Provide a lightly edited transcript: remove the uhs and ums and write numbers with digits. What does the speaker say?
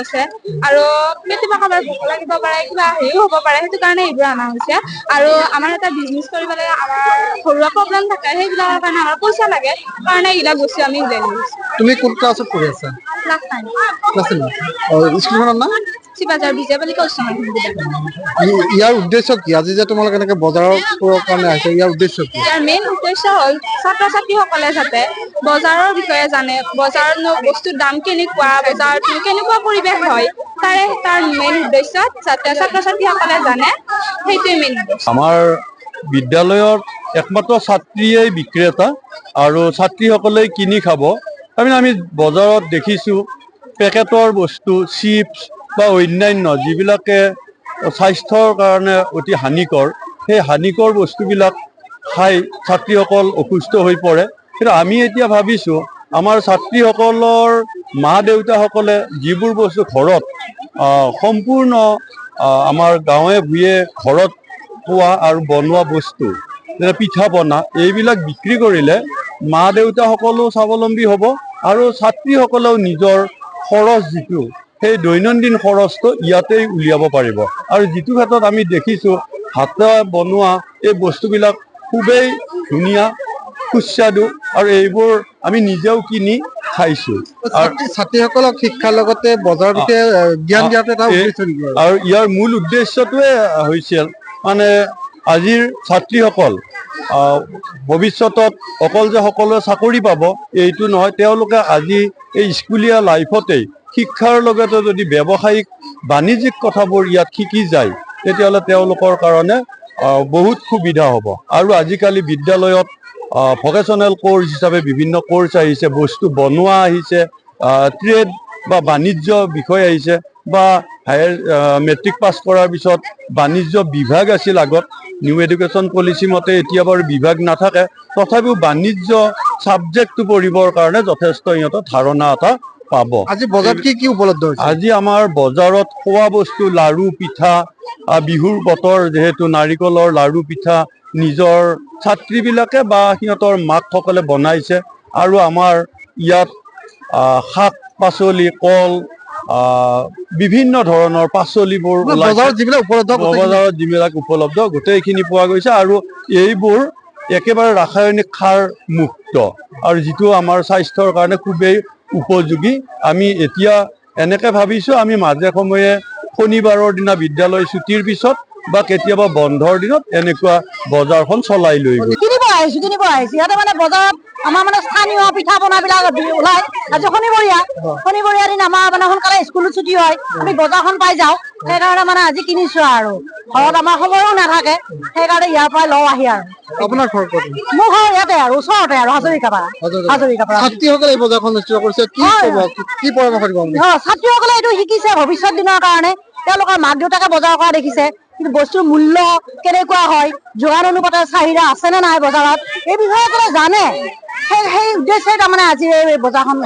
আছে আৰু কেতিয়াবা কাৰোবাৰ ভোক লাগিব পাৰে কিবা হেৰিও হ'ব পাৰে সেইটো কাৰণে এইবোৰ অনা হৈছে আৰু আমাৰ এটা বিজনেছ কৰিবলৈ আমাৰ ঘৰুৱা প্ৰব্লেম থাকে সেইবিলাকৰ কাৰণে আমাৰ পইচা লাগে কাৰণে এইবিলাক বস্তু আমি উলিয়াই লৈছো। তুমি কোন ক্লাছত পঢ়ি আছা? ক্লাছ 9 ক্লাছ 9 স্কুলখনৰ নাম শিৱাজাৰ বিজয়বালিকা উচ্চ মাধ্যমিক বিদ্যালয়। ইয়াৰ উদ্দেশ্য কি আজি যে তোমালোক এনেকে বজাৰৰ কাৰণে আহিছে ইয়াৰ উদ্দেশ্য কি? ইয়াৰ মেইন উদ্দেশ্য হ'ল ছাত্ৰ ছাত্ৰীসকলে যাতে বজাৰৰ বিষয়ে জানে বজাৰত বস্তুৰ দাম কেনেকুৱা বজাৰত কেনেকুৱা পৰিৱেশ হয় তাৰ মেইন উদ্দেশ্য যাতে ছাত্ৰ ছাত্ৰীসকলে জানে সেইটোৱে মেইন উদ্দেশ্য। আমাৰ বিদ্যালয়ৰ একমাত্ৰ ছাত্ৰীয়ে বিক্ৰেতা আৰু ছাত্ৰীসকলে কিনি খাব। আমি বজাৰত দেখিছোঁ পেকেটৰ বস্তু চিপছ বা অন্যান্য যিবিলাকে স্বাস্থ্যৰ কাৰণে অতি হানিকৰ সেই হানিকৰ বস্তুবিলাক খাই ছাত্ৰীসকল অসুস্থ হৈ পৰে। কিন্তু আমি এতিয়া ভাবিছোঁ আমাৰ ছাত্ৰীসকলৰ মা দেউতাসকলে যিবোৰ বস্তু ঘৰত সম্পূৰ্ণ আমাৰ গাঁৱে ভূঞে ঘৰত পোৱা আৰু বনোৱা বস্তু যেনে পিঠা পনা এইবিলাক বিক্ৰী কৰিলে মা দেউতাসকলো স্বাৱলম্বী হ'ব আৰু ছাত্ৰীসকলেও নিজৰ খৰচ যিটো সেই দৈনন্দিন খৰচটো ইয়াতেই উলিয়াব পাৰিব। আৰু যিটো ক্ষেত্ৰত আমি দেখিছোঁ হাতে বনোৱা এই বস্তুবিলাক খুবেই ধুনীয়া সুস্বাদু আৰু এইবোৰ আমি নিজেও কিনি খাইছোঁ। ছাত্ৰীসকলক শিক্ষাৰ লগতে বজাৰৰ বিষয়ে জ্ঞান দিয়াটো এটা উদ্দেশ্য নেকি? আৰু ইয়াৰ মূল উদ্দেশ্যটোৱে হৈছিল মানে আজিৰ ছাত্ৰীসকল ভৱিষ্যতত অকল যে সকলোৱে চাকৰি পাব এইটো নহয়, তেওঁলোকে আজি এই স্কুলীয়া লাইফতেই শিক্ষাৰ লগতে যদি ব্যৱসায়িক বাণিজ্যিক কথাবোৰ ইয়াত শিকি যায় তেতিয়াহ'লে তেওঁলোকৰ কাৰণে বহুত সুবিধা হ'ব। আৰু আজিকালি বিদ্যালয়ত ভকেশ্যনেল কোৰ্চ হিচাপে বিভিন্ন কোৰ্চ আহিছে, বস্তু বনোৱা আহিছে, ট্ৰেড বা বাণিজ্য বিষয় আহিছে বা হায়াৰ মেট্ৰিক পাছ কৰাৰ পিছত বাণিজ্য বিভাগ আছিল আগত, নিউ এডুকেশ্যন পলিচি মতে এতিয়া বাৰু বিভাগ নাথাকে, তথাপিও বাণিজ্য ছাবজেক্টটো পঢ়িবৰ কাৰণে যথেষ্ট সিহঁতৰ ধাৰণা এটা পাব। আজি বজাৰত কি কি উপলব্ধ হৈছে? আজি আমাৰ বজাৰত খোৱা বস্তু লাৰু পিঠা বিহুৰ বতৰ যিহেতু নাৰিকলৰ লাৰু পিঠা নিজৰ ছাত্ৰীবিলাকে বা সিহঁতৰ মাকসকলে বনাইছে আৰু আমাৰ ইয়াত শাক পাচলি কল বিভিন্ন ধৰণৰ পাচলিবোৰ বজাৰত যিবিলাক উপলব্ধ গোটেইখিনি পোৱা গৈছে আৰু এইবোৰ একেবাৰে ৰাসায়নিক সাৰ মুক্ত আৰু যিটো আমাৰ স্বাস্থ্যৰ কাৰণে খুবেই উপযোগী। আমি এতিয়া এনেকে ভাবিছোঁ আমি মাজে সময়ে শনিবাৰৰ দিনা বিদ্যালয় ছুটিৰ পিছত বা কেতিয়াবা বন্ধৰ দিনত এনেকুৱা বজাৰখন চলাই লৈ গৈ কিনিব আহিছো ইয়াতে মানে বজাৰত আমাৰ মানে স্থানীয় পিঠা পনাবিলাক ওলাই। আজি শনিবৰীয়া দিন আমাৰ মানে সোনকালে স্কুলো ছুটি হয়, আমি বজাৰখন পাই যাওঁ, সেইকাৰণে মানে আজি কিনিছো আৰু ঘৰত আমাৰ সময়ো নাথাকে সেইকাৰণে ইয়াৰ পৰাই লওঁ আহি। আৰু আপোনাৰ ঘৰ ক'ত? মোৰ ঘৰ ইয়াতে আৰু ওচৰতে আৰু হাজৰিকাপাৰা। ছাত্ৰীসকলে এই বজাৰখন নিশ্চিত কৰিছে, কি পৰামৰ্শ দিব? ছাত্ৰীসকলে এইটো শিকিছে ভৱিষ্যত দিনৰ কাৰণে, তেওঁলোকৰ মাক দেউতাকে বজাৰ কৰা দেখিছে কিন্তু বস্তুৰ মূল্য কেনেকুৱা হয়, যোগান অনুপাতে চাহিদা আছে নে নাই বজাৰত এই বিষয়ে জানে, সেই উদ্দেশ্যে তাৰমানে আজি এই বজাৰখন